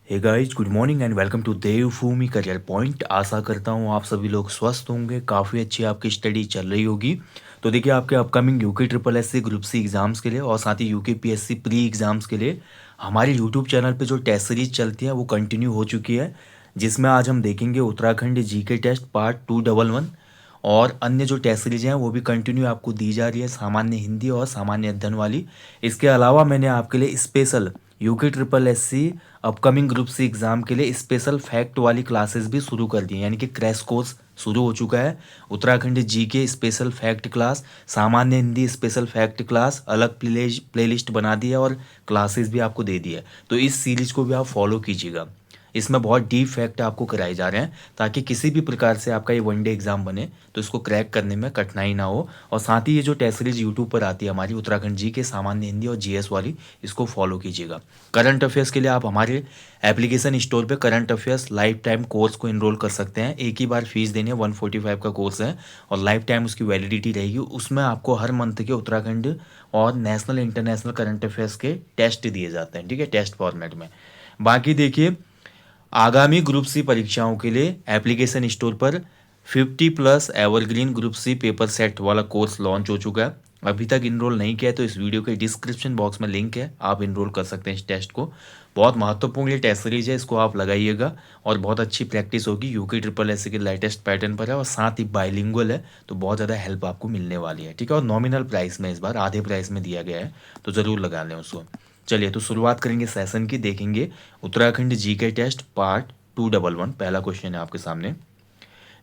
Hey guys, good morning and welcome to Devbhoomi career point. आशा करता हूँ आप सभी लोग स्वस्थ होंगे, काफ़ी अच्छी आपकी स्टडी चल रही होगी। तो देखिए, आपके upcoming UK triple S C group C exams के लिए और साथ ही यूके पीएससी प्री एग्ज़ाम्स के लिए हमारे यूट्यूब चैनल पे जो टेस्ट सीरीज चलती है वो कंटिन्यू हो चुकी है, जिसमें आज हम देखेंगे उत्तराखंड जीके टेस्ट पार्ट 211 और अन्य जो टेस्ट सीरीज हैं वो भी कंटिन्यू आपको दी जा रही है, सामान्य हिंदी और सामान्य अध्ययन वाली। इसके अलावा मैंने आपके लिए special UK triple S C upcoming group C exam के लिए स्पेशल फैक्ट वाली क्लासेस भी शुरू कर दी हैं, यानी कि क्रैश कोर्स शुरू हो चुका है। Uttarakhand GK special fact class, सामान्य हिंदी स्पेशल फैक्ट क्लास अलग प्लेलिस्ट बना दी है और क्लासेस भी आपको दे दी है। तो इस सीरीज को भी आप फॉलो कीजिएगा। इसमें बहुत डीप फैक्ट आपको कराए जा रहे हैं ताकि किसी भी प्रकार से आपका ये वनडे एग्जाम बने तो इसको क्रैक करने में कठिनाई ना हो। और साथ ही ये जो टेस्ट सीरीज यूट्यूब पर आती है हमारी उत्तराखंड जी के सामान्य हिंदी और जीएस वाली, इसको फॉलो कीजिएगा। करंट अफेयर्स के लिए आप हमारे एप्लीकेशन स्टोर पे current affairs life time course को इनरोल कर सकते हैं। एक ही बार फीस देनी है, 145 का कोर्स है और लाइफ टाइम उसकी वैलिडिटी रहेगी। उसमें आपको हर मंथ के उत्तराखंड और नेशनल इंटरनेशनल करंट अफेयर्स के टेस्ट दिए जाते हैं, ठीक है, टेस्ट फॉर्मेट में। बाकी देखिए, आगामी ग्रुप सी परीक्षाओं के लिए एप्लीकेशन स्टोर पर 50+ evergreen group C paper set वाला कोर्स लॉन्च हो चुका है। अभी तक इनरोल नहीं किया है तो इस वीडियो के डिस्क्रिप्शन बॉक्स में लिंक है, आप इनरोल कर सकते हैं इस टेस्ट को। बहुत महत्वपूर्ण ये टेस्ट सीरीज है, इसको आप लगाइएगा और बहुत अच्छी प्रैक्टिस होगी। यूके ट्रिपल एस के लेटेस्ट पैटर्न पर है और साथ ही बाइलिंगुअल है, तो बहुत ज़्यादा हेल्प आपको मिलने वाली है, ठीक है। और नॉमिनल प्राइस में इस बार आधे प्राइस में दिया गया है, तो ज़रूर लगा लें उसको। चलिए, तो शुरुआत करेंगे सेशन की। देखेंगे उत्तराखंड जीके टेस्ट पार्ट 211। पहला क्वेश्चन है आपके सामने।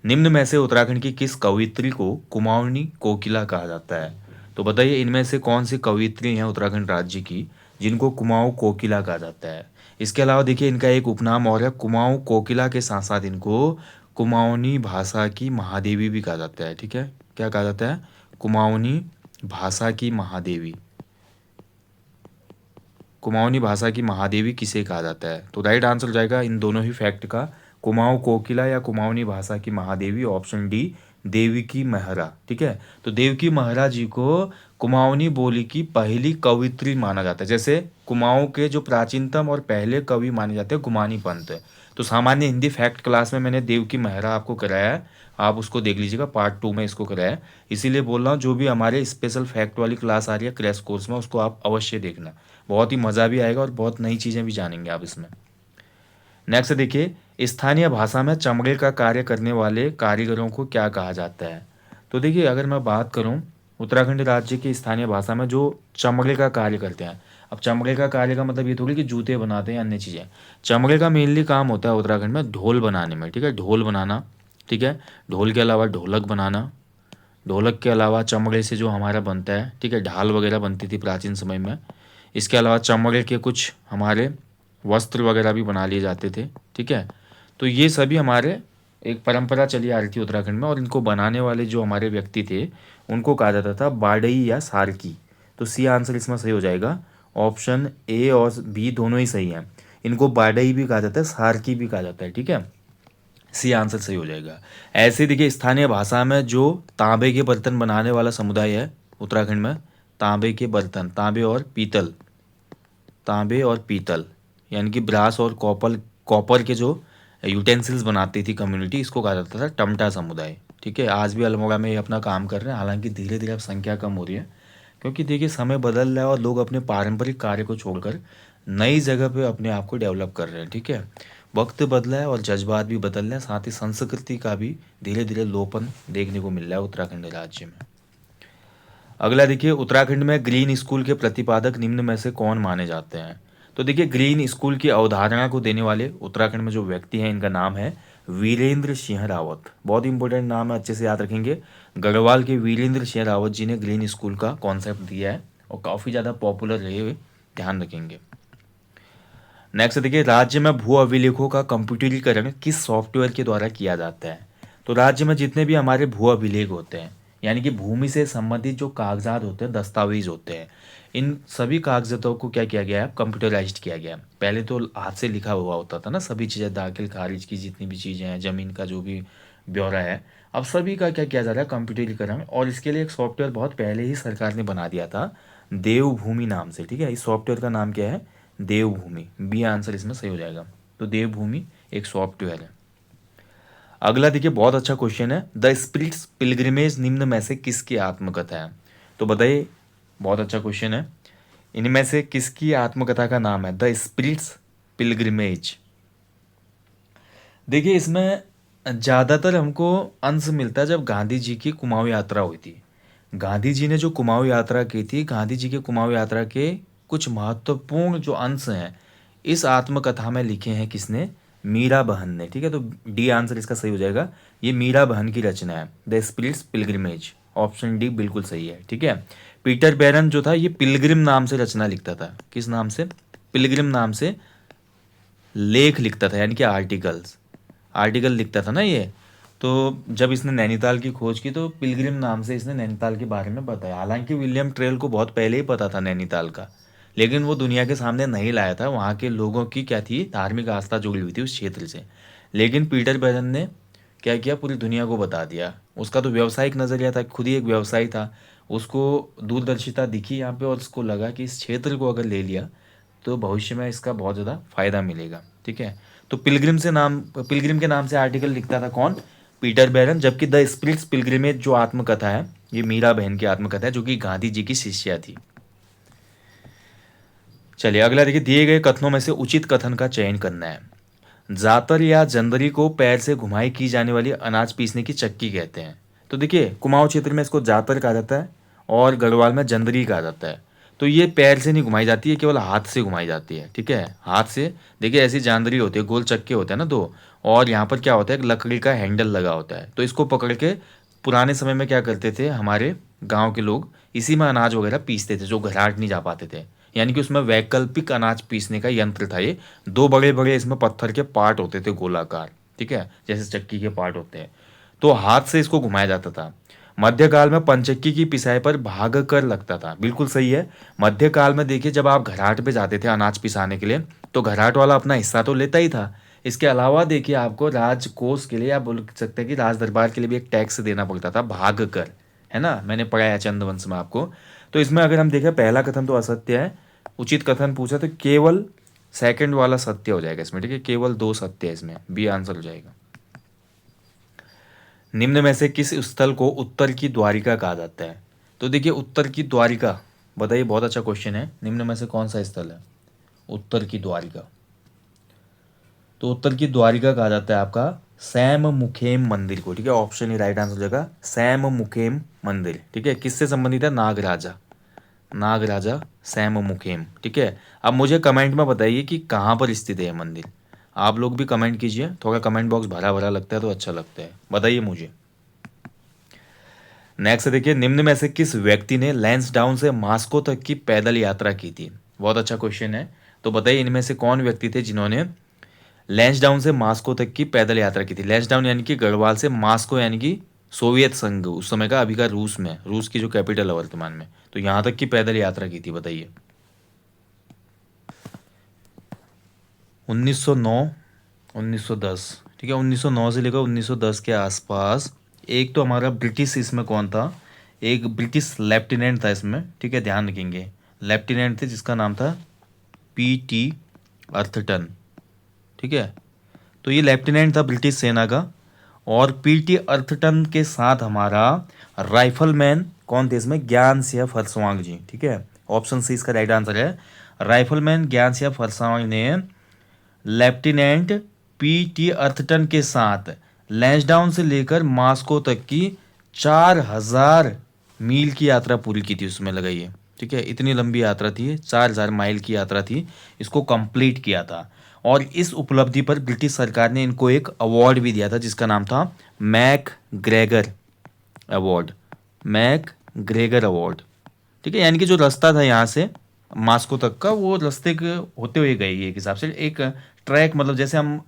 निम्न में से उत्तराखंड की किस कवयित्री को कुमाऊनी कोकिला कहा जाता है? तो बताइए, इनमें से कौन सी कवयित्री हैं उत्तराखंड राज्य की जिनको कुमाऊं कोकिला कहा जाता है? इसके अलावा देखिए, इनका एक उपनाम और है। कुमाऊं कोकिला के साथ साथ इनको कुमाऊनी भाषा की महादेवी भी कहा जाता है, ठीक है। क्या कहा जाता है? कुमाऊनी भाषा की महादेवी। कुमाऊनी भाषा की महादेवी किसे कहा जाता है? तो राइट आंसर हो जाएगा इन दोनों ही फैक्ट का, कुमाऊं कोकिला या कुमाऊनी भाषा की महादेवी, ऑप्शन डी देवकी मेहरा, ठीक है। तो देवकी मेहरा जी को कुमाऊनी बोली की पहली कवित्री माना जाता है। जैसे कुमाऊं के जो प्राचीनतम और पहले कवि माने जाते हैं कुमानी पंत। तो सामान्य हिंदी फैक्ट क्लास में मैंने देवकी मेहरा आपको कराया है, आप उसको देख लीजिएगा, पार्ट 2 में इसको कराया है। इसीलिए बोल रहा हूँ, जो भी हमारे स्पेशल फैक्ट वाली क्लास आ रही है क्रैश कोर्स में, उसको आप अवश्य देखना। बहुत ही मज़ा भी आएगा और बहुत नई चीज़ें भी जानेंगे आप इसमें। नेक्स्ट देखिए, स्थानीय भाषा में चमड़े का कार्य करने वाले कारीगरों को क्या कहा जाता है? तो देखिए, अगर मैं बात करूं, उत्तराखंड राज्य की स्थानीय भाषा में जो चमड़े का कार्य करते हैं, अब चमड़े का कार्य का मतलब ये थोड़ी कि जूते बनाते हैं अन्य चीज़ें। चमड़े का मेनली काम होता है उत्तराखंड में ढोल बनाने में, ठीक है, ढोल बनाना, ठीक है। ढोल के अलावा ढोलक बनाना, ढोलक के अलावा चमड़े से जो हमारा बनता है, ठीक है, ढाल वगैरह बनती थी प्राचीन समय में। इसके अलावा चमड़े के कुछ हमारे वस्त्र वगैरह भी बना लिए जाते थे, ठीक है। तो ये सभी हमारे एक परंपरा चली आ रही थी उत्तराखंड में, और इनको बनाने वाले जो हमारे व्यक्ति थे उनको कहा जाता था बाडई या सारकी। तो सी आंसर इसमें सही हो जाएगा। ऑप्शन ए और बी दोनों ही सही हैं। इनको बाडई भी कहा जाता है, सारकी भी कहा जाता है, ठीक है। सी आंसर सही हो जाएगा। ऐसे देखिए, स्थानीय भाषा में जो तांबे के बर्तन बनाने वाला समुदाय है उत्तराखंड में, तांबे के बर्तन, तांबे और पीतल, यानी कि ब्रास और कॉपर कॉपर के जो यूटेंसिल्स बनाती थी कम्युनिटी, इसको कहा जाता था टमटा समुदाय, ठीक है। आज भी अल्मोड़ा में ये अपना काम कर रहे हैं, हालांकि धीरे धीरे अब संख्या कम हो रही है, क्योंकि देखिए समय बदल रहा है और लोग अपने पारंपरिक कार्य को छोड़कर नई जगह पे अपने आप को डेवलप कर रहे हैं, ठीक है। वक्त बदला है और जज्बात भी बदल रहे हैं, साथ ही संस्कृति का भी धीरे धीरे लोपन देखने को मिल रहा है उत्तराखंड राज्य में। अगला देखिए, उत्तराखंड में ग्रीन स्कूल के प्रतिपादक निम्न में से कौन माने जाते हैं? तो देखिए, ग्रीन स्कूल की अवधारणा को देने वाले उत्तराखंड में जो व्यक्ति हैं, इनका नाम है वीरेंद्र सिंह रावत। बहुत इंपॉर्टेंट नाम है, अच्छे से याद रखेंगे। गढ़वाल के वीरेंद्र सिंह रावत जी ने ग्रीन स्कूल का कॉन्सेप्ट दिया है और काफ़ी ज़्यादा पॉपुलर रहे हुए, ध्यान रखेंगे। नेक्स्ट देखिए, राज्य में भू अभिलेखों का कंप्यूटरीकरण किस सॉफ्टवेयर के द्वारा किया जाता है? तो राज्य में जितने भी हमारे भू अभिलेख होते हैं, यानी कि भूमि से संबंधित जो कागजात होते हैं, दस्तावेज होते हैं, इन सभी कागजातों को क्या किया गया है? कंप्यूटराइज्ड किया गया है। पहले तो हाथ से लिखा हुआ होता था ना, सभी चीज़ें, दाखिल खारिज की जितनी भी चीज़ें हैं, ज़मीन का जो भी ब्यौरा है, अब सभी का क्या किया जा रहा है? कंप्यूटरीकरण। और इसके लिए एक सॉफ्टवेयर बहुत पहले ही सरकार ने बना दिया था, देवभूमि नाम से, ठीक है। इस सॉफ्टवेयर का नाम क्या है? देवभूमि। बी आंसर इसमें सही हो जाएगा। तो देवभूमि एक सॉफ्टवेयर है। अगला देखिए बहुत अच्छा क्वेश्चन है, द स्पिरिट्स पिलग्रिमेज निम्न में से किसकी आत्मकथा है? तो बताइए, बहुत अच्छा क्वेश्चन है, इनमें से किसकी आत्मकथा का नाम है द स्पिरिट्स पिलग्रिमेज? देखिए इसमें ज़्यादातर हमको अंश मिलता है जब गांधी जी की कुमाऊं यात्रा हुई थी। गांधी जी ने जो कुमाऊं यात्रा की थी, गांधी जी के कुमाऊं यात्रा के कुछ महत्वपूर्ण जो अंश हैं इस आत्मकथा में लिखे हैं किसने? मीरा बहन ने। ठीक है, तो डी आंसर इसका सही हो जाएगा। ये मीरा बहन की रचना है the spirits pilgrimage, option D बिल्कुल सही है। ठीक है, पीटर बैरन जो था ये पिलग्रिम नाम से रचना लिखता था। किस नाम से? पिलग्रिम नाम से लेख लिखता था, यानी कि आर्टिकल्स, आर्टिकल लिखता था ना ये। तो जब इसने नैनीताल की खोज की तो पिलग्रिम नाम से इसने नैनीताल के बारे में बताया। हालांकि विलियम ट्रेल को बहुत पहले ही पता था नैनीताल का, लेकिन वो दुनिया के सामने नहीं लाया था। वहाँ के लोगों की क्या थी, धार्मिक आस्था जुड़ी हुई थी उस क्षेत्र से। लेकिन पीटर बैरन ने क्या किया, पूरी दुनिया को बता दिया। उसका तो व्यावसायिक नज़रिया था, खुद ही एक व्यवसायी था, उसको दूरदर्शिता दिखी यहाँ पे और उसको लगा कि इस क्षेत्र को अगर ले लिया तो भविष्य में इसका बहुत ज़्यादा फायदा मिलेगा। ठीक है, तो पिलग्रिम के नाम से आर्टिकल लिखता था कौन? पीटर बैरन। जबकि द स्पिरिट्स पिलग्रिमेज जो आत्मकथा है ये मीरा बहन की आत्मकथा है, जो कि गांधी जी की शिष्या थी। चलिए अगला देखिए, दिए गए कथनों में से उचित कथन का चयन करना है। जातर या जंदरी को पैर से घुमाई की जाने वाली अनाज पीसने की चक्की कहते हैं। तो देखिए कुमाऊं क्षेत्र में इसको जातर कहा जाता है और गढ़वाल में जंदरी कहा जाता है। तो ये पैर से नहीं घुमाई जाती है, केवल हाथ से घुमाई जाती है। ठीक है, हाथ से। देखिए ऐसी जांदरी होती है, गोल चक्के होते हैं ना दो, और यहाँ पर क्या होता है, एक लकड़ी का हैंडल लगा होता है। तो इसको पकड़ के पुराने समय में क्या करते थे हमारे गाँव के लोग, इसी में अनाज वगैरह पीसते थे जो घराट नहीं जा पाते थे। यानी कि उसमें वैकल्पिक अनाज पीसने का यंत्र था ये। दो बड़े बड़े इसमें पत्थर के पार्ट होते थे गोलाकार। ठीक है, जैसे चक्की के पार्ट होते हैं। तो हाथ से इसको घुमाया जाता था। मध्यकाल में पंचक्की की पिसाई पर भाग कर लगता था। बिल्कुल सही है। मध्यकाल में देखिए जब आप घराट पे जाते थे अनाज पिसाने के लिए तो घराट वाला अपना हिस्सा तो लेता ही था। इसके अलावा देखिए आपको राजकोष के लिए, आप बोल सकते हैं कि राज दरबार के लिए भी एक टैक्स देना पड़ता था, भाग कर, है ना, मैंने पढ़ाया चंद्रवंश में आपको। तो इसमें अगर हम देखें पहला कथन तो असत्य है, उचित कथन पूछा तो केवल सेकंड वाला सत्य हो जाएगा इसमें। ठीक है, केवल दो सत्य है इसमें, बी आंसर हो जाएगा। निम्न में से किस स्थल को उत्तर की द्वारिका कहा जाता है? तो देखिए उत्तर की द्वारिका, बताइए, बहुत अच्छा क्वेश्चन है। निम्न में से कौन सा स्थल है उत्तर की द्वारिका? तो उत्तर की द्वारिका कहा जाता है आपका सैम मुखेम मंदिर को। ठीक है, ऑप्शन ही राइट आंसर हो जाएगा, सैम मुखेम मंदिर। ठीक है, किससे संबंधित है? नागराजा, नागराजा सैम मुखेम। ठीक है, अब मुझे कमेंट में बताइए कि कहाँ पर स्थित है यह मंदिर। आप लोग भी कमेंट कीजिए, थोड़ा कमेंट बॉक्स भरा भरा लगता है तो अच्छा लगता है, बताइए मुझे। नेक्स्ट देखिए, निम्न में से किस व्यक्ति ने लैंसडाउन से मास्को तक की पैदल यात्रा की थी? बहुत अच्छा क्वेश्चन है। तो बताइए इनमें से कौन व्यक्ति थे जिन्होंने लैंसडाउन से मास्को तक की पैदल यात्रा की थी? लैंसडाउन यानी कि गढ़वाल से मास्को, यानी कि सोवियत संघ उस समय का, अभी का रूस में, रूस की जो कैपिटल है वर्तमान में, तो यहाँ तक की पैदल यात्रा की थी, बताइए। 1909, 1910। ठीक है, 1909 से लेकर 1910 के आसपास। एक तो हमारा ब्रिटिश इसमें कौन था, एक ब्रिटिश लेफ्टिनेंट था इसमें। ठीक है, ध्यान रखेंगे, लेफ्टिनेंट थे जिसका नाम था P.T. अर्थटन। ठीक है, तो ये लेफ्टिनेंट था ब्रिटिश सेना का। और P.T. अर्थटन के साथ हमारा राइफलमैन कौन थे इसमें? ज्ञान सिंह फरसवांग जी। ठीक है, ऑप्शन सी इसका राइट आंसर है। राइफलमैन ज्ञान सिंह फरसवांग ने लेफ्टिनेंट P.T. अर्थटन के साथ लैंसडाउन से लेकर मास्को तक की 4000 मील की यात्रा पूरी की थी उसमें, लगाइए। ठीक है, इतनी लंबी यात्रा थी, 4000 माइल की यात्रा थी, इसको कंप्लीट किया था। और इस उपलब्धि पर ब्रिटिश सरकार ने इनको एक अवार्ड भी दिया था जिसका नाम था McGregor award, McGregor award. ठीक है, यानी कि जो रास्ता था यहाँ से मास्को तक का, वो रास्ते के होते हुए गई एक हिसाब से, एक ट्रैक, मतलब जैसे हम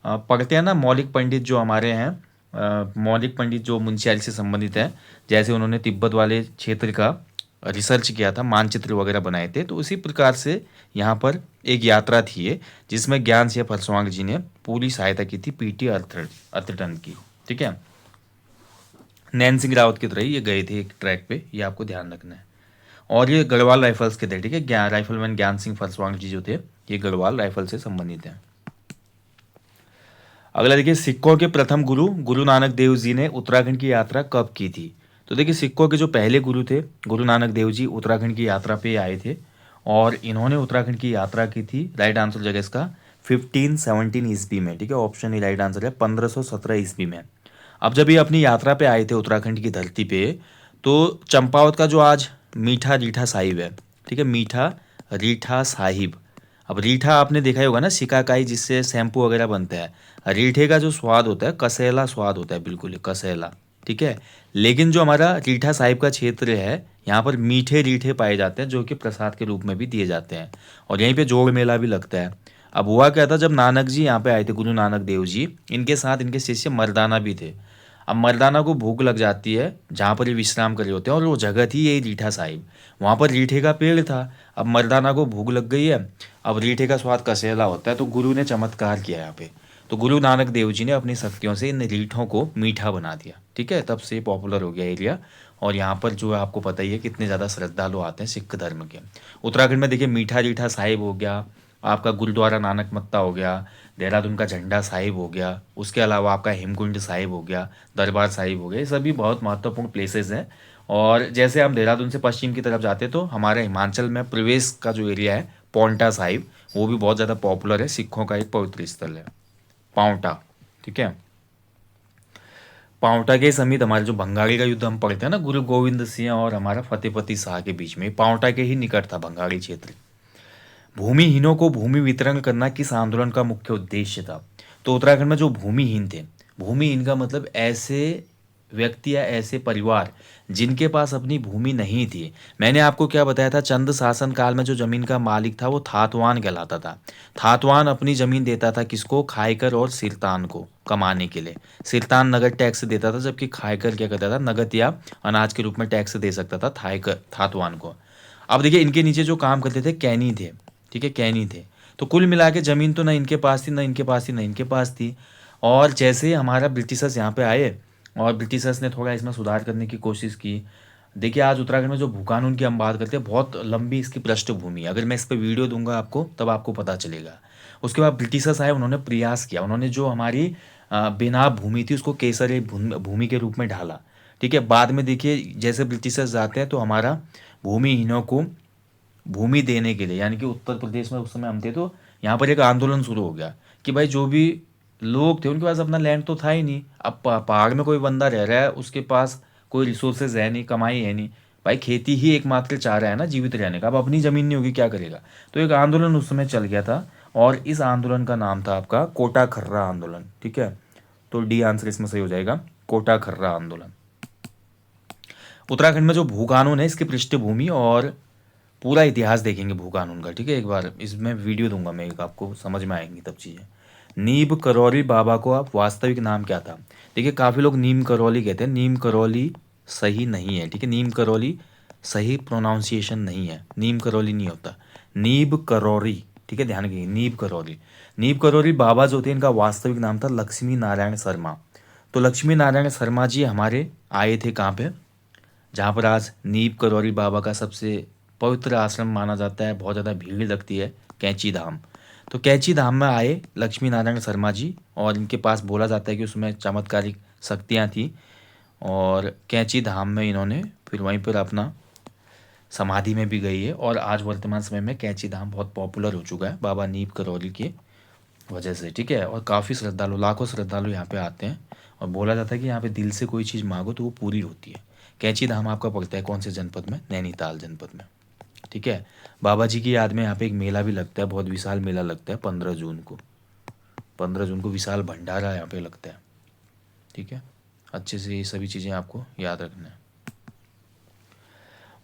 पढ़ते हैं ना, मौलिक पंडित जो हमारे हैं, मौलिक पंडित जो मुंशियारी से संबंधित है, जैसे उन्होंने तिब्बत वाले क्षेत्र का रिसर्च किया था, मानचित्र वगैरह बनाए थे, तो उसी प्रकार से यहाँ पर एक यात्रा थी ये, जिसमें ज्ञान सिंह फरसवांग जी ने पूरी सहायता की थी P.T. अर्थटन की। ठीक है, नैन सिंह रावत की तरह ही ये गए थे एक ट्रैक पे, ये आपको ध्यान रखना है। और ये गढ़वाल राइफल्स के थे। ठीक है, राइफलमैन ज्ञान सिंह फरसवांग जी जो थे ये गढ़वाल राइफल से संबंधित हैं। अगला देखिए, सिखों के प्रथम गुरु गुरु नानक देव जी ने उत्तराखंड की यात्रा कब की थी? तो देखिए, सिखों के जो पहले गुरु थे गुरु नानक देव जी उत्तराखंड की यात्रा पे आए थे और इन्होंने उत्तराखंड की यात्रा की थी। राइट आंसर हो जाएगा इसका 1517 ईस्वी में। ठीक है, ऑप्शन ही राइट आंसर है, 1517 ईस्वी में। अब जब ये अपनी यात्रा पे आए थे उत्तराखंड की धरती पे, तो चंपावत का जो आज मीठा रीठा साहिब है, ठीक है, मीठा रीठा साहिब। अब रीठा आपने देखा ही होगा ना, सिकाकाई जिससे शैम्पू वगैरह बनता है। रीठे का जो स्वाद होता है कसेला स्वाद होता है, बिल्कुल कसेला। ठीक है, लेकिन जो हमारा रीठा साहिब का क्षेत्र है, यहाँ पर मीठे रीठे पाए जाते हैं जो कि प्रसाद के रूप में भी दिए जाते हैं, और यहीं पे जोड़ मेला भी लगता है। अब हुआ क्या था, जब नानक जी यहाँ पे आए थे, गुरु नानक देव जी, इनके साथ इनके शिष्य मर्दाना भी थे। अब मर्दाना को भूख लग जाती है जहाँ पर ये विश्राम कर रहे होते हैं, और वो जगह थी यही रीठा साहिब। वहाँ पर रीठे का पेड़ था। अब मर्दाना को भूख लग गई है, अब रीठे का स्वाद कसेला होता है, तो गुरु ने चमत्कार किया यहाँ पे। तो गुरु नानक देव जी ने अपनी शक्तियों से इन रीठों को मीठा बना दिया। ठीक है, तब से पॉपुलर हो गया एरिया। और यहाँ पर जो है आपको पता ही है कितने ज़्यादा श्रद्धालु आते हैं सिख धर्म के। उत्तराखंड में देखिए, मीठा रीठा साहिब हो गया, आपका गुरुद्वारा नानक मत्ता हो गया, देहरादून का झंडा साहिब हो गया, उसके अलावा आपका हेमकुंड साहिब हो गया, दरबार साहिब हो गया, ये सभी बहुत महत्वपूर्ण प्लेसेस हैं। और जैसे हम देहरादून से पश्चिम की तरफ जाते तो हमारे हिमाचल में प्रवेश का जो एरिया है पौंटा साहिब, वो भी बहुत ज़्यादा पॉपुलर है, सिखों का एक पवित्र स्थल है पांवटा। ठीक है, पांवटा के समीप हमारे जो भंगारी का युद्ध हम पढ़ते हैं ना, गुरु गोविंद सिंह और हमारा फतेहपति शाह के बीच में, पांवटा के ही निकट था भंगारी क्षेत्र। भूमिहीनों को भूमि वितरण करना किस आंदोलन का मुख्य उद्देश्य था? तो उत्तराखंड में जो भूमिहीन थे, भूमिहीन का मतलब ऐसे व्यक्ति या ऐसे परिवार जिनके पास अपनी भूमि नहीं थी। मैंने आपको क्या बताया था, चंद शासन काल में जो जमीन का मालिक था वो थातवान कहलाता था। थातवान अपनी जमीन देता था किसको? खायकर और सिरतान को कमाने के लिए। सिरतान नगद टैक्स देता था, जबकि खायकर क्या करता था, नगद या अनाज के रूप में टैक्स दे सकता था थातवान को। अब देखिए, इनके नीचे जो काम करते थे कैनी थे। ठीक है, कैनी थे। तो कुल मिला के ज़मीन तो ना इनके पास थी, ना इनके पास थी, ना इनके पास थी। और जैसे हमारा ब्रिटिशर्स यहाँ पे आए और ब्रिटिशर्स ने थोड़ा इसमें सुधार करने की कोशिश की। देखिए, आज उत्तराखंड में जो भू कानून की हम बात करते हैं, बहुत लंबी इसकी पृष्ठभूमि है। अगर मैं इस पर वीडियो दूंगा आपको, तब आपको पता चलेगा। उसके बाद ब्रिटिशर्स आए, उन्होंने प्रयास किया, उन्होंने जो हमारी बेनाब भूमि थी उसको केसर भूमि के रूप में ढाला। ठीक है, बाद में देखिए जैसे ब्रिटिशर्स जाते हैं तो हमारा भूमिहीनों को भूमि देने के लिए, यानी कि उत्तर प्रदेश में उस समय हम थे, तो यहाँ पर एक आंदोलन शुरू हो गया कि भाई जो भी लोग थे उनके पास अपना लैंड तो था ही नहीं। अब पहाड़ में कोई बंदा रह रहा है, उसके पास कोई रिसोर्सेज है नहीं, कमाई है नहीं, भाई खेती ही एकमात्र चारा है ना जीवित रहने का। अब अपनी ज़मीन नहीं होगी, क्या करेगा? तो एक आंदोलन उस समय चल गया था, और इस आंदोलन का नाम था आपका कोटा खर्रा आंदोलन। ठीक है, तो डी आंसर इसमें सही हो जाएगा, कोटा खर्रा आंदोलन। उत्तराखंड में जो भू कानून है इसकी पृष्ठभूमि और पूरा इतिहास देखेंगे भू कानून का। ठीक है, एक बार इसमें वीडियो दूंगा मैं, एक आपको समझ में आएंगी तब चीज़ें। नीम करौली बाबा को आप वास्तविक नाम क्या था? देखिए, काफ़ी लोग नीम करौली कहते हैं, नीम करौली सही नहीं है। ठीक है, नीम करौली सही प्रोनाउंसिएशन नहीं है, नीम करौली नहीं होता, नीब करौरी। ठीक है, ध्यान रखिए, नीब करौली। नीब करौली बाबा जो थे, इनका वास्तविक नाम था लक्ष्मी नारायण शर्मा। तो लक्ष्मी नारायण शर्मा जी हमारे आए थे कहाँ पे? जहाँ पर आज नीब करौरी बाबा का सबसे पवित्र आश्रम माना जाता है, बहुत ज़्यादा भीड़ लगती है, कैंची धाम। तो कैंची धाम में आए लक्ष्मी नारायण शर्मा जी, और इनके पास बोला जाता है कि उसमें चमत्कारिक शक्तियाँ थी, और कैंची धाम में इन्होंने फिर वहीं पर अपना समाधि में भी गई है। और आज वर्तमान समय में कैंची धाम बहुत पॉपुलर हो चुका है बाबा नीब करौली की वजह से। ठीक है, और काफ़ी श्रद्धालु, लाखों श्रद्धालु यहाँ पे आते हैं, और बोला जाता है कि यहाँ पे दिल से कोई चीज़ मांगो तो वो पूरी होती है। कैंची धाम आपका पड़ता है कौन से जनपद में? नैनीताल जनपद में। ठीक है, बाबा जी की याद में यहाँ पे एक मेला भी लगता है, बहुत विशाल मेला लगता है 15 जून को। 15 जून को विशाल भंडारा यहाँ पे लगता है। ठीक है, अच्छे से ये सभी चीज़ें आपको याद रखना है।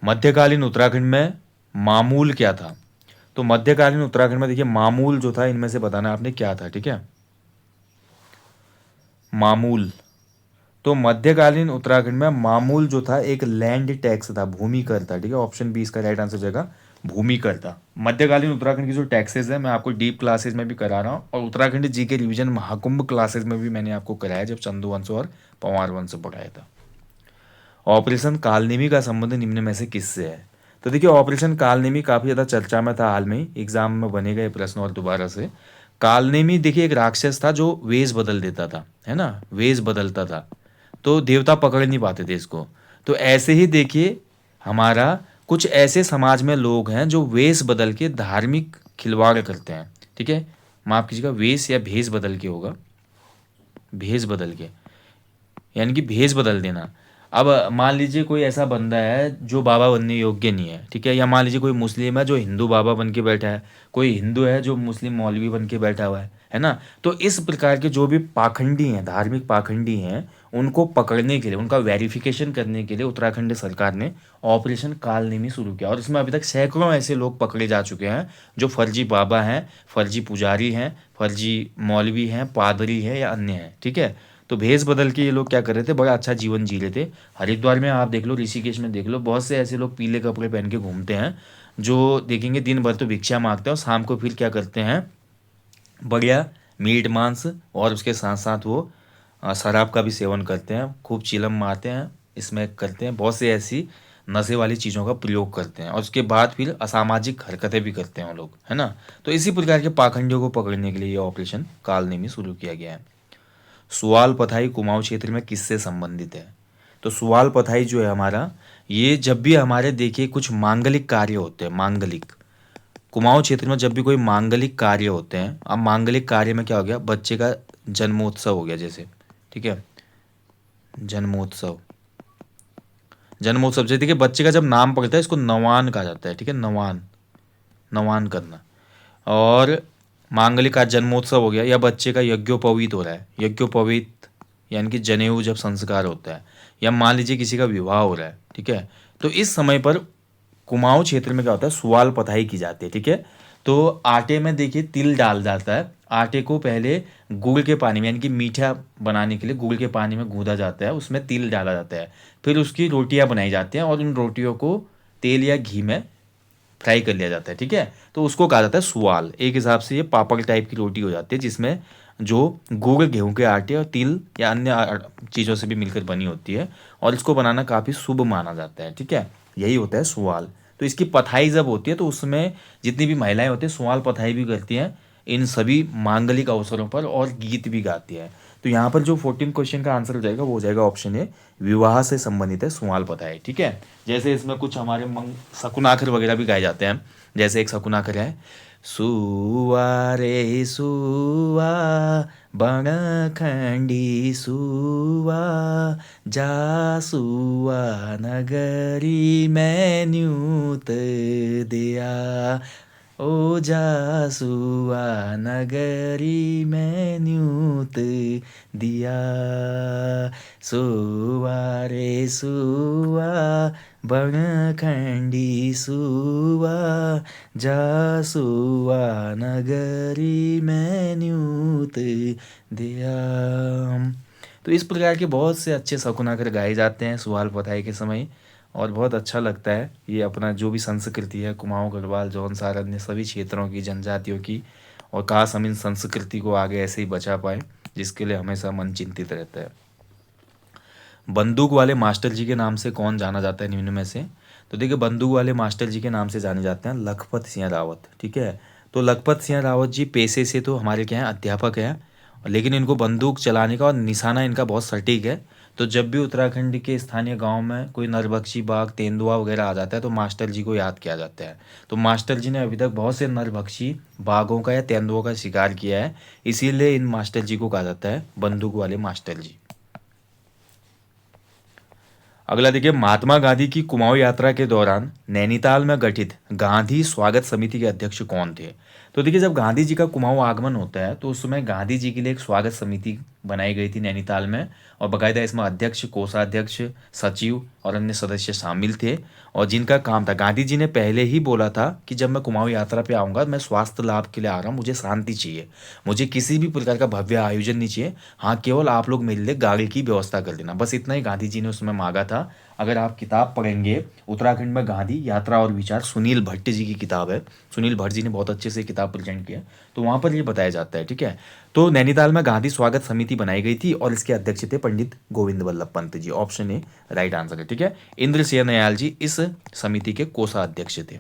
मध्यकालीन उत्तराखंड में मामूल क्या था? तो मध्यकालीन उत्तराखंड में देखिए, मामूल जो था इनमें से बताना आपने क्या था। ठीक है, मामूल। तो मध्यकालीन उत्तराखंड में मामूल जो था एक लैंड टैक्स था, भूमि कर था। ठीक है, ऑप्शन बी इसका राइट आंसर जाएगा, भूमि कर था। मध्यकालीन उत्तराखंड की जो टैक्सेस है मैं आपको डीप क्लासेस में भी करा रहा हूँ, और उत्तराखंड जी के रिवीजन महाकुंभ क्लासेस में भी मैंने आपको कराया जब चंदू वंश और पवार वंश पढ़ाया था। ऑपरेशन कालनेमी का संबंध निम्न में से किससे है? तो देखिए, ऑपरेशन कालनेमी काफ़ी ज़्यादा चर्चा में था हाल में ही, एग्जाम में बने गए प्रश्न और दोबारा से। कालनेमी देखिए एक राक्षस था जो वेश बदल देता था, है ना, वेश बदलता था, तो देवता पकड़ नहीं पाते थे इसको। तो ऐसे ही देखिए हमारा कुछ ऐसे समाज में लोग हैं जो वेश बदल के धार्मिक खिलवाड़ करते हैं, ठीक है, माफ कीजिएगा, वेश या भेष बदल के होगा, भेष बदल के, यानी कि भेष बदल देना। अब मान लीजिए कोई ऐसा बंदा है जो बाबा बनने योग्य नहीं है, ठीक है, या मान लीजिए कोई मुस्लिम है जो हिंदू बाबा बन के बैठा है, कोई हिंदू है जो मुस्लिम मौलवी बन के बैठा हुआ है ना। तो इस प्रकार के जो भी पाखंडी हैं, धार्मिक पाखंडी हैं, उनको पकड़ने के लिए, उनका वेरिफिकेशन करने के लिए उत्तराखंड सरकार ने ऑपरेशन कालनेमी शुरू किया, और इसमें अभी तक सैकड़ों ऐसे लोग पकड़े जा चुके हैं जो फर्जी बाबा हैं, फर्जी पुजारी हैं, फर्जी मौलवी हैं, पादरी हैं या अन्य हैं, ठीक है। तो भेष बदल के ये लोग क्या कर रहे थे, बड़ा अच्छा जीवन जी रहे थे। हरिद्वार में आप देख लो, ऋषिकेश में देख लो, बहुत से ऐसे लोग पीले कपड़े पहन के घूमते हैं जो देखेंगे दिन भर तो भिक्षा मांगते हैं और शाम को फिर क्या करते हैं, बढ़िया मीट मांस और उसके साथ साथ वो शराब का भी सेवन करते हैं, खूब चिलम मारते हैं, इसमें करते हैं, बहुत से ऐसी नशे वाली चीज़ों का प्रयोग करते हैं और उसके बाद फिर असामाजिक हरकतें भी करते हैं वो लोग, है ना। तो इसी प्रकार के पाखंडियों को पकड़ने के लिए ये ऑपरेशन कालनेमी शुरू किया गया है। सुआल पथाई कुमाऊं क्षेत्र में किससे संबंधित है? तो सुआल पथाई जो है हमारा, ये जब भी हमारे देखिए कुछ मांगलिक कार्य होते हैं, मांगलिक, कुमाऊं क्षेत्र में जब भी कोई मांगलिक कार्य होते हैं, अब मांगलिक कार्य में क्या हो गया, बच्चे का जन्मोत्सव हो गया जैसे, ठीक है, जन्मोत्सव, जन्मोत्सव जैसे देखिए बच्चे का जब नाम पड़ता है इसको नवान कहा जाता है, ठीक है, नवान, नवान करना। और मांगलिक का जन्मोत्सव हो गया, या बच्चे का यज्ञोपवीत हो रहा है, यज्ञोपवीत यानी कि जनेऊ जब संस्कार होता है, या मान लीजिए किसी का विवाह हो रहा है, ठीक है। तो इस समय पर कुमाऊं क्षेत्र में क्या होता है, सुआल पताई की जाती है, ठीक है। तो आटे में देखिए तिल डाल जाता है, आटे को पहले गुड़ के पानी में यानी कि मीठा बनाने के लिए गुड़ के पानी में गूंदा जाता है, उसमें तिल डाला जाता है, फिर उसकी रोटियां बनाई जाती हैं और उन रोटियों को तेल या घी में फ्राई कर लिया जाता है, ठीक है। तो उसको कहा जाता है सुआल। एक हिसाब से ये पापड़ टाइप की रोटी हो जाती है जिसमें जो गुड़, गेहूं के आटे और तिल या अन्य चीज़ों से भी मिलकर बनी होती है, और इसको बनाना काफ़ी शुभ माना जाता है, ठीक है। यही होता है सुआल। तो इसकी पथाई जब होती है तो उसमें जितनी भी महिलाएं होती हैं सुआल पथाई भी करती हैं इन सभी मांगलिक अवसरों पर, और गीत भी गाती है। तो यहाँ पर जो 14 क्वेश्चन का आंसर हो जाएगा वो हो जाएगा ऑप्शन ए, विवाह से संबंधित है सुआल पथाई, ठीक है। जैसे इसमें कुछ हमारे शकुनाखर वगैरह भी गाए जाते हैं, जैसे एक शकुनाखर है, सुआ रे सुआ बण खंडी सुआ जा सुआ नगरी में न्यूत दिया, ओ जासुआ नगरी में न्यूत दिया, सुआ रे सुआ बण खंडी सुआ जासुआ नगरी में न्यूत दिया। तो इस प्रकार के बहुत से अच्छे शकुनाकर गाए जाते हैं सुआल पताई के समय, और बहुत अच्छा लगता है ये अपना जो भी संस्कृति है कुमाऊं गढ़वाल जौनसार अन्य सभी क्षेत्रों की जनजातियों की, और काश हम इन संस्कृति को आगे ऐसे ही बचा पाए, जिसके लिए हमेशा मन चिंतित रहता है। बंदूक वाले मास्टर जी के नाम से कौन जाना जाता है निम्न में से? तो देखिए बंदूक वाले मास्टर जी के नाम से जाने जाते हैं लखपत सिंह रावत, ठीक है। तो लखपत सिंह रावत जी पेशे से तो हमारे क्या हैं, अध्यापक हैं, लेकिन इनको बंदूक चलाने का और निशाना इनका बहुत सटीक है। तो जब भी उत्तराखंड के स्थानीय गांव में कोई नरभक्षी बाघ, तेंदुआ वगैरह आ जाता है तो मास्टर जी को याद किया जाता है। तो मास्टर जी ने अभी तक बहुत से नरभक्षी बाघों का या तेंदुओं का शिकार किया है, इसीलिए इन मास्टर जी को कहा जाता है बंदूक वाले मास्टर जी। अगला देखिए, महात्मा गांधी की कुमाऊं यात्रा के दौरान नैनीताल में गठित गांधी स्वागत समिति के अध्यक्ष कौन थे? तो देखिए जब गांधी जी का कुमाऊं आगमन होता है तो उस समय गांधी जी के लिए एक स्वागत समिति बनाई गई थी नैनीताल में, और बाकायदा इसमें अध्यक्ष, कोषाध्यक्ष, सचिव और अन्य सदस्य शामिल थे, और जिनका काम था, गांधी जी ने पहले ही बोला था कि जब मैं कुमाऊं यात्रा पे आऊँगा मैं स्वास्थ्य लाभ के लिए आ रहा हूँ, मुझे शांति चाहिए, मुझे किसी भी प्रकार का भव्य आयोजन नहीं चाहिए, हाँ केवल आप लोग मेरे लिए गाड़ी की व्यवस्था कर देना, बस इतना ही गांधी जी ने उसमें मांगा था। अगर आप किताब पढ़ेंगे उत्तराखंड में गांधी यात्रा और विचार, सुनील भट्ट जी की किताब है, सुनील भट्ट जी ने बहुत अच्छे से किताब प्रेजेंट किया, तो वहाँ पर ये बताया जाता है, ठीक है। तो नैनीताल में गांधी स्वागत समिति बनाई गई थी और इसके अध्यक्ष थे Pandit Govind Vallabh Pant ji, option A right answer है, ठीक है। इंद्र सिंह नयाल जी इस समिति के कोषाध्यक्ष थे।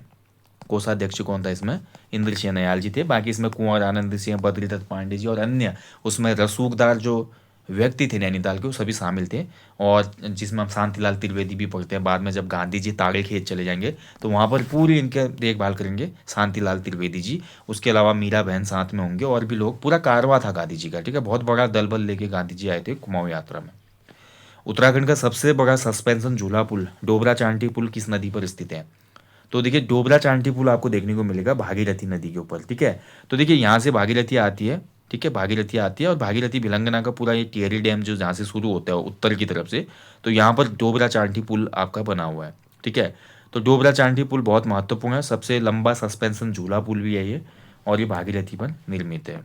कोषाध्यक्ष कौन था इसमें? इंद्र सिंह नयाल जी थे। बाकी इसमें कुंवर आनंद सिंह, बद्रीदत्त पांडे जी और अन्य उसमें रसूखदार जो व्यक्ति थे नैनीताल के, वो सभी शामिल थे। और जिसमें हम शांतिलाल त्रिवेदी भी पढ़ते हैं बाद में, जब गांधी जी ताड़े खेत चले जाएंगे तो वहाँ पर पूरी इनके देखभाल करेंगे शांतिलाल त्रिवेदी जी। उसके अलावा मीरा बहन साथ में होंगे और भी लोग, पूरा कारवां था गांधी जी का, ठीक है। बहुत बड़ा दल बल लेके गांधी जी आए थे कुमाऊं यात्रा में। उत्तराखंड का सबसे बड़ा सस्पेंशन झूला पुल डोबरा चांठी पुल किस नदी पर स्थित है? तो देखिए डोबरा चांठी पुल आपको देखने को मिलेगा भागीरथी नदी के ऊपर, ठीक है। तो देखिए यहाँ से भागीरथी आती है, ठीक है, भागीरथी आती है और भागीरथी भिलंगना का पूरा ये टिहरी डैम जो जहाँ से शुरू होता है उत्तर की तरफ से, तो यहाँ पर डोबरा चांठी पुल आपका बना हुआ है, ठीक है। तो डोबरा चांठी पुल बहुत महत्वपूर्ण है, सबसे लंबा सस्पेंशन झूला पुल भी है ये, और ये भागीरथी पर निर्मित है।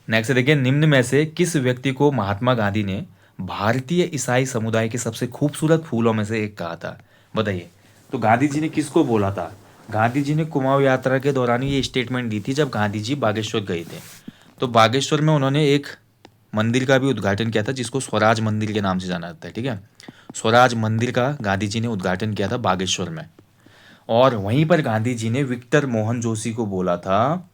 नेक्स्ट देखिए, निम्न में से किस व्यक्ति को महात्मा गांधी ने भारतीय ईसाई समुदाय के सबसे खूबसूरत फूलों में से एक कहा था? बताइए। तो गांधी जी ने किसको बोला था? गांधी जी ने कुमाऊं यात्रा के दौरान ये स्टेटमेंट दी थी जब गांधी जी बागेश्वर गए थे। तो बागेश्वर में उन्होंने एक मंदिर का भी उद्घाटन किया था जिसको स्वराज मंदिर के नाम से जाना जाता है, ठीक है। स्वराज मंदिर का गांधी जी ने उद्घाटन किया था बागेश्वर में। और वहीं पर गांधी जी ने विक्टर मोहन जोशी को बोला था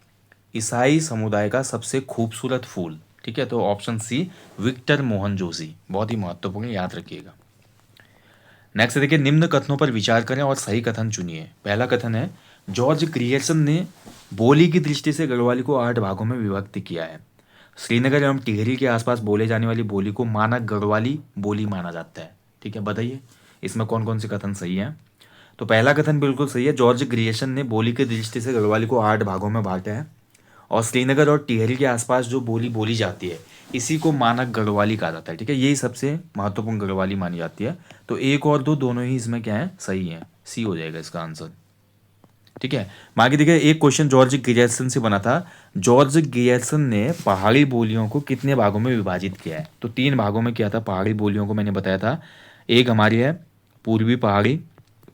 ईसाई समुदाय का सबसे खूबसूरत फूल, ठीक है। तो option C Victor Mohan Joshi, बहुत ही महत्वपूर्ण, याद रखिएगा। नेक्स्ट देखिए, निम्न कथनों पर विचार करें और सही कथन चुनिए। पहला कथन है, जॉर्ज ग्रियर्सन ने बोली की दृष्टि से गढ़वाली को 8 भागों में विभक्त किया है। श्रीनगर एवं टिहरी के आसपास बोले जाने वाली बोली को मानक गढ़वाली बोली माना जाता है, ठीक है। बताइए इसमें कौन कौन से कथन सही है? तो पहला कथन बिल्कुल सही है, जॉर्ज ग्रियर्सन ने बोली की दृष्टि से गढ़वाली को 8 भागों में बांटा है और श्रीनगर और टिहरी के आसपास जो बोली बोली जाती है इसी को मानक गढ़वाली कहा जाता है, ठीक है। यही सबसे महत्वपूर्ण गढ़वाली मानी जाती है। तो 1 और 2 दोनों ही इसमें क्या है? सही है, सी हो जाएगा इसका आंसर, ठीक है। बाकी देखिए, एक क्वेश्चन जॉर्ज गियर्सन से बना था, जॉर्ज गियर्सन ने पहाड़ी बोलियों को कितने भागों में विभाजित किया है? तो 3 भागों में किया था पहाड़ी बोलियों को, मैंने बताया था। एक हमारी है पूर्वी पहाड़ी,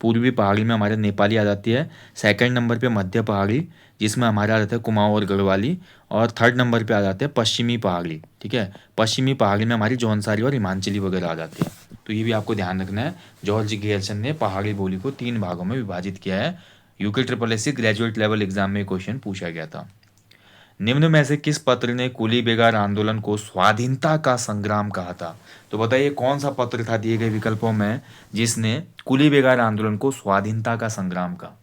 पूर्वी पहाड़ी में हमारे नेपाली आ जाती है। सेकंड नंबर पे मध्य पहाड़ी जिसमें हमारा आ जाता है कुमाऊं और गढ़वाली, और थर्ड नंबर पे आ जाते हैं पश्चिमी पहाड़ी, ठीक है। पश्चिमी पहाड़ी में हमारी जौनसारी और हिमांचली वगैरह आ जाती है। तो ये भी आपको ध्यान रखना है, जॉर्ज गियर्सन ने पहाड़ी बोली को 3 भागों में विभाजित किया है। UK triple S graduate level exam में क्वेश्चन पूछा गया था। निम्न में से किस पत्र ने कुली बेगार आंदोलन को स्वाधीनता का संग्राम कहा था? तो बताइए कौन सा पत्र था दिए गए विकल्पों में जिसने कुली बेगार आंदोलन को स्वाधीनता का संग्राम कहा?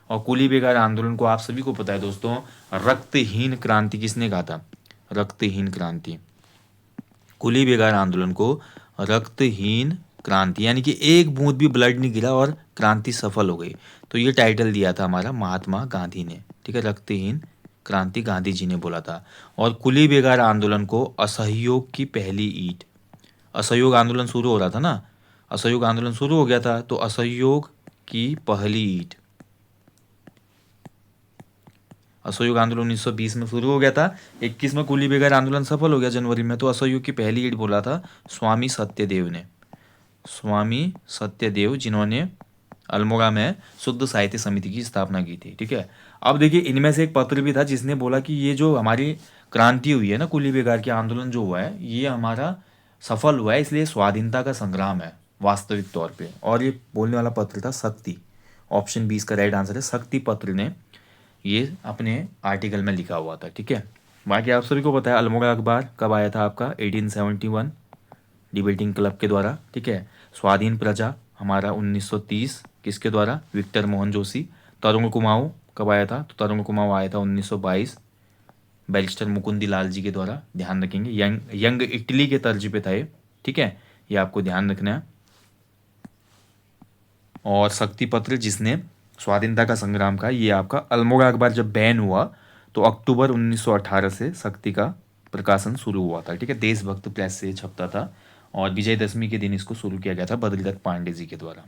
और कुली बेगार आंदोलन को आप सभी को पता है दोस्तों, रक्तहीन क्रांति किसने कहा था? रक्तहीन क्रांति। कुली बेगार आंदोलन को रक्तहीन क्रांति, यानी कि एक बूंद भी ब्लड नहीं गिरा और क्रांति सफल हो गई। तो ये टाइटल दिया था हमारा महात्मा गांधी ने, ठीक है। रक्तहीन क्रांति गांधी जी ने बोला था। और कुली बेगार आंदोलन को असहयोग की पहली ईंट, असहयोग आंदोलन शुरू हो रहा था ना, असहयोग आंदोलन शुरू हो गया था, तो असहयोग की पहली ईंट, असहयोग आंदोलन 1920 में शुरू हो गया था। 21 में कुली बेगार आंदोलन सफल हो गया जनवरी में, तो असहयोग की पहली ईंट बोला था स्वामी सत्यदेव ने, स्वामी सत्यदेव, जिन्होंने अल्मोड़ा में शुद्ध साहित्य समिति की स्थापना की थी, ठीक है। अब देखिए इनमें से एक पत्र भी था जिसने बोला कि ये जो हमारी क्रांति हुई है ना, कुली बेगार के आंदोलन जो हुआ है ये हमारा सफल हुआ है, इसलिए स्वाधीनता का संग्राम है वास्तविक तौर पे। और ये बोलने वाला पत्र था शक्ति, ऑप्शन 20 का राइट आंसर है। शक्ति पत्र ने ये अपने आर्टिकल में लिखा हुआ था, ठीक है। बाकी आप सभी को पता है अल्मोड़ा अखबार कब आया था आपका? 1871 डिबेटिंग क्लब के द्वारा, ठीक है। स्वाधीन प्रजा हमारा 1930 किसके द्वारा? विक्टर मोहन जोशी। तरुण कुमाऊं कब आया था? तो तरुण कुमाऊं आया था 1922 बैरिस्टर मुकुंदी लाल जी के द्वारा, ध्यान रखेंगे। यंग इटली के तर्ज पे था ये, ठीक है, ये आपको ध्यान रखना है। और शक्ति पत्र जिसने स्वाधीनता का संग्राम का, ये आपका अल्मोड़ा अखबार जब बैन हुआ तो अक्टूबर 1918 से शक्ति का प्रकाशन शुरू हुआ था, ठीक है। देशभक्त प्रेस से छपता था और विजयदशमी के दिन इसको शुरू किया गया था बद्रीदत्त पांडे जी के द्वारा।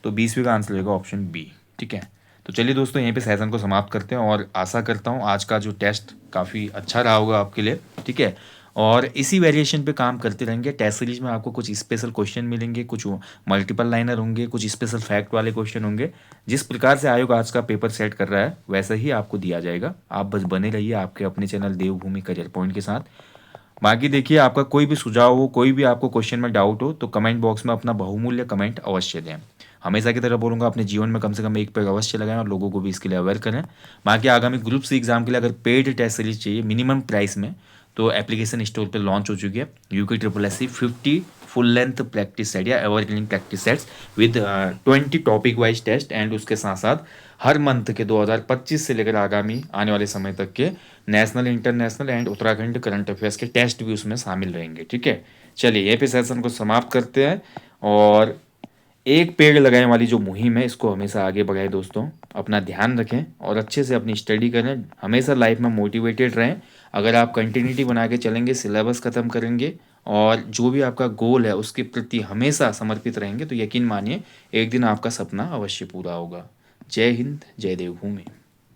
तो 20वीं का आंसर रहेगा ऑप्शन बी, ठीक है। तो चलिए दोस्तों यहीं पे सेशन को समाप्त करते हैं और आशा करता हूँ आज का जो टेस्ट काफ़ी अच्छा रहा होगा आपके लिए, ठीक है। और इसी वेरिएशन पे काम करते रहेंगे। टेस्ट सीरीज में आपको कुछ स्पेशल क्वेश्चन मिलेंगे, कुछ मल्टीपल लाइनर होंगे, कुछ स्पेशल फैक्ट वाले क्वेश्चन होंगे। जिस प्रकार से आयोग आज का पेपर सेट कर रहा है वैसा ही आपको दिया जाएगा। आप बस बने रहिए आपके अपने चैनल देवभूमि करियर पॉइंट के साथ। बाकी देखिए आपका कोई भी सुझाव हो, कोई भी आपको क्वेश्चन में डाउट हो तो कमेंट बॉक्स में अपना बहुमूल्य कमेंट अवश्य दें। हमेशा की तरह बोलूँगा अपने जीवन में कम से कम एक पेड़ अवश्य लगाएं और लोगों को भी इसके लिए अवेयर करें। बाकी आगामी ग्रुप सी एग्जाम के लिए अगर पेड टेस्ट सीरीज चाहिए मिनिमम प्राइस में, तो एप्लीकेशन स्टोर पे लॉन्च हो चुकी है UK triple S C 50 full length practice set या evergreen practice sets with 20 topic wise test, and उसके साथ साथ हर मंथ के 2025 से लेकर आगामी आने वाले समय तक के national, international and Uttarakhand current affairs के टेस्ट भी उसमें शामिल रहेंगे। ठीक है, चलिए यहीं पे सेशन को समाप्त करते हैं, और एक पेड़ लगाने वाली जो मुहिम है इसको हमेशा आगे बढ़ाएं दोस्तों। अपना ध्यान रखें और अच्छे से अपनी स्टडी करें, हमेशा लाइफ में मोटिवेटेड रहें। अगर आप कंटिन्यूटी बना के चलेंगे, सिलेबस ख़त्म करेंगे और जो भी आपका गोल है उसके प्रति हमेशा समर्पित रहेंगे, तो यकीन मानिए एक दिन आपका सपना अवश्य पूरा होगा। जय हिंद, जय देवभूमि।